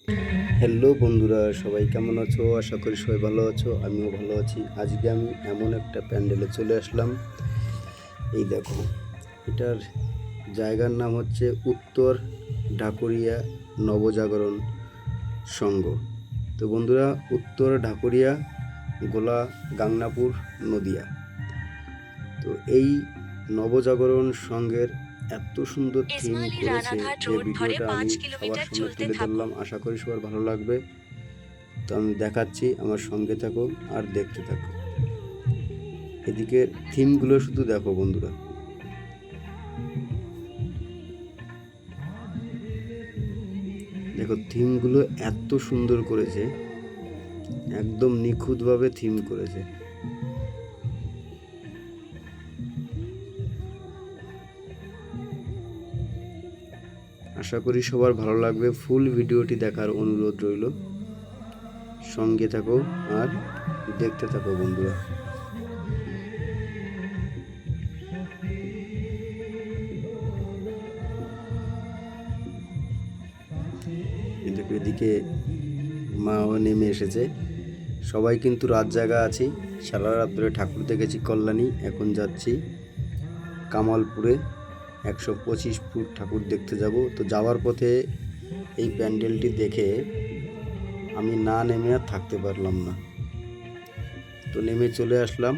Hello বন্ধুরা, সবাই কেমন আছো? আশা করি সবাই ভালো আছো, আমিও ভালো আছি। আজকে আমি এমন একটা প্যান্ডেলে চলে আসলাম। এই দেখো, এটার জায়গার নাম হচ্ছে উত্তর ঢাকুরিয়া নবজাগরণ সংঘ। তো বন্ধুরা, উত্তর ঢাকুরিয়া, গোলা, গাংনাপুর, নদিয়া। তো এই নবজাগরণ সংঘের এত সুন্দর থিম করেছে যে ভিডিওটা আমি সবার সামনে তুলে ধরলাম। আশা করি সবার ভালো লাগবে। তো আমি দেখাচ্ছি, আমার সঙ্গে থাকো আর দেখতে থাকো। এদিকে থিমগুলো শুধু দেখো বন্ধুরা, দেখো থিমগুলো এত সুন্দর করেছে, একদম নিখুঁতভাবে থিম করেছে। আশা করি সবার ভালো লাগবে। ফুল ভিডিওটি দেখার অনুরোধ রইল। সঙ্গে থাকো আর দেখতে থাকো বন্ধুরা। এদিকে মাও নেমে এসেছে। সবাই কিন্তু রাত জাগা আছি, সারা রাত ধরে ঠাকুর দেখেছি কল্যাণী। এখন যাচ্ছি কামালপুরে 125 ফুট ঠাকুর দেখতে যাব। তো যাওয়ার পথে এই প্যান্ডেলটি দেখে আমি না নেমে আর থাকতে পারলাম না। তো নেমে চলে আসলাম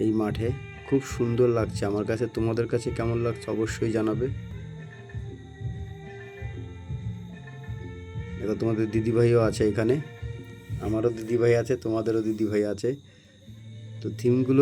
এই মাঠে। খুব সুন্দর লাগছে আমার কাছে। তোমাদের কাছে কেমন লাগছে অবশ্যই জানাবে। দেখো, তোমাদের দিদিভাইও আছে এখানে, আমারও দিদিভাই আছে, তোমাদেরও দিদিভাই আছে। তো থিমগুলো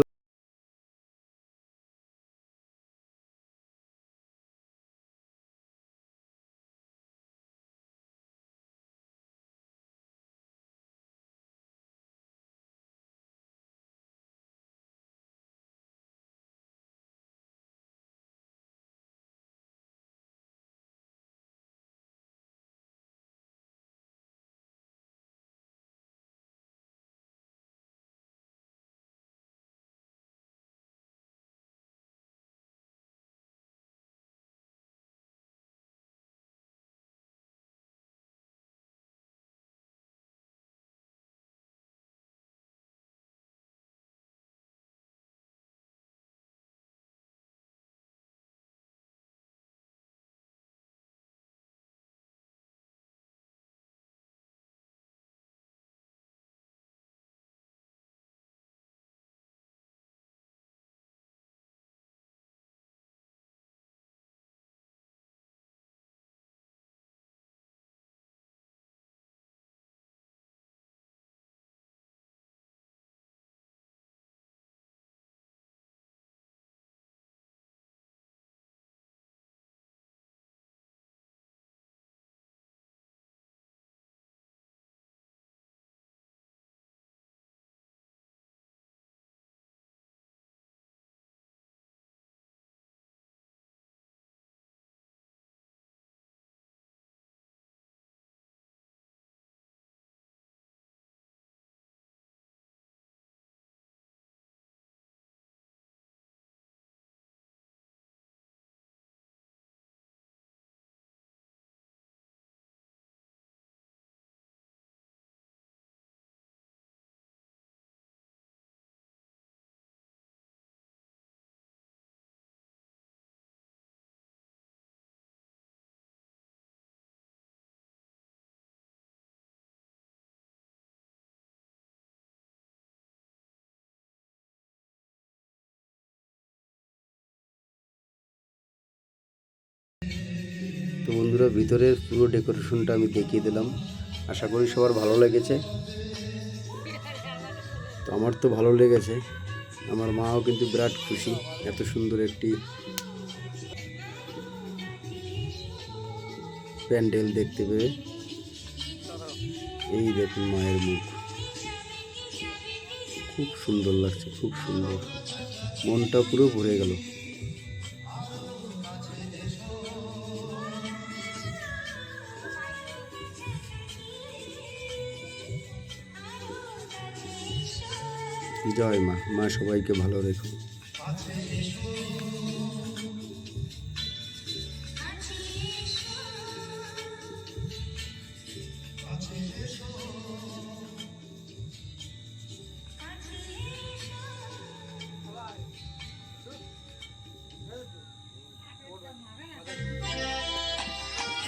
তো বন্ধুরা, ভিতরের পুরো ডেকোরেশনটা আমি দেখিয়ে দিলাম। আশা করি সবার ভালো লেগেছে। তো আমার তো ভালো লেগেছে, আমার মাও কিন্তু বিরাট খুশি এত সুন্দর একটি প্যান্ডেল দেখতে পেয়ে। এই দেখুন মায়ের মুখ, খুব সুন্দর লাগছে, খুব সুন্দর, মনটা পুরো ভরে গেল। জয় মা, মা সবাইকে ভালো রেখো।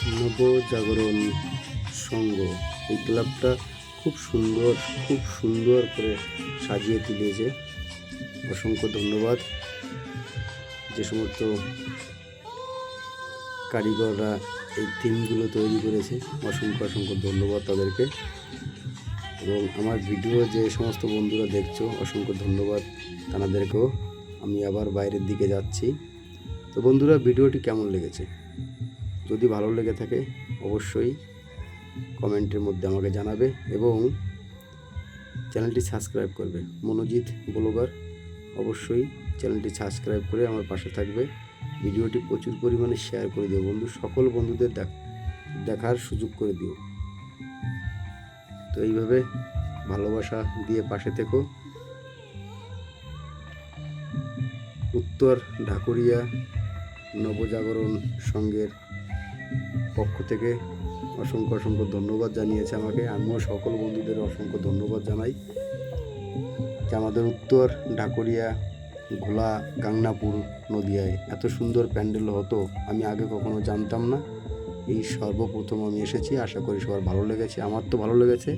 নবজাগরণ সংঘ, এই ক্লাবটা খুব সুন্দর করে সাজিয়ে তুলেছে। অসংখ্য ধন্যবাদ যে সমস্ত কারিগররা এই থিমগুলো তৈরি করেছে, অসংখ্য ধন্যবাদ তাদেরকে। এবং আমার ভিডিও যে সমস্ত বন্ধুরা দেখছো, অসংখ্য ধন্যবাদ তাদেরকেও। আমি আবার বাইরের দিকে যাচ্ছি। তো বন্ধুরা, ভিডিওটি কেমন লেগেছে? যদি ভালো লেগে থাকে অবশ্যই কমেন্টের মধ্যে আমাকে জানাবে এবং চ্যানেলটি সাবস্ক্রাইব করবে। মনোজিৎ ব্লগার, অবশ্যই চ্যানেলটি সাবস্ক্রাইব করে আমার পাশে থাকবে। ভিডিওটি প্রচুর পরিমাণে শেয়ার করে দিও বন্ধু, সকল বন্ধুদের দেখার সুযোগ করে দিও। তো এইভাবে ভালোবাসা দিয়ে পাশে থেকো। উত্তর ঢাকুরিয়া নবজাগরণ সংঘের পক্ষ থেকে অসংখ্য ধন্যবাদ জানিয়েছে আমাকে। আমিও সকল বন্ধুদের অসংখ্য ধন্যবাদ জানাই যে আমাদের উত্তর ঢাকুরিয়া ঘোলা গাংনাপুর নদিয়ায় এত সুন্দর প্যান্ডেল হতো আমি আগে কখনো জানতাম না। এই সর্বপ্রথম আমি এসেছি। আশা করি সবার ভালো লেগেছে, আমার তো ভালো লেগেছে।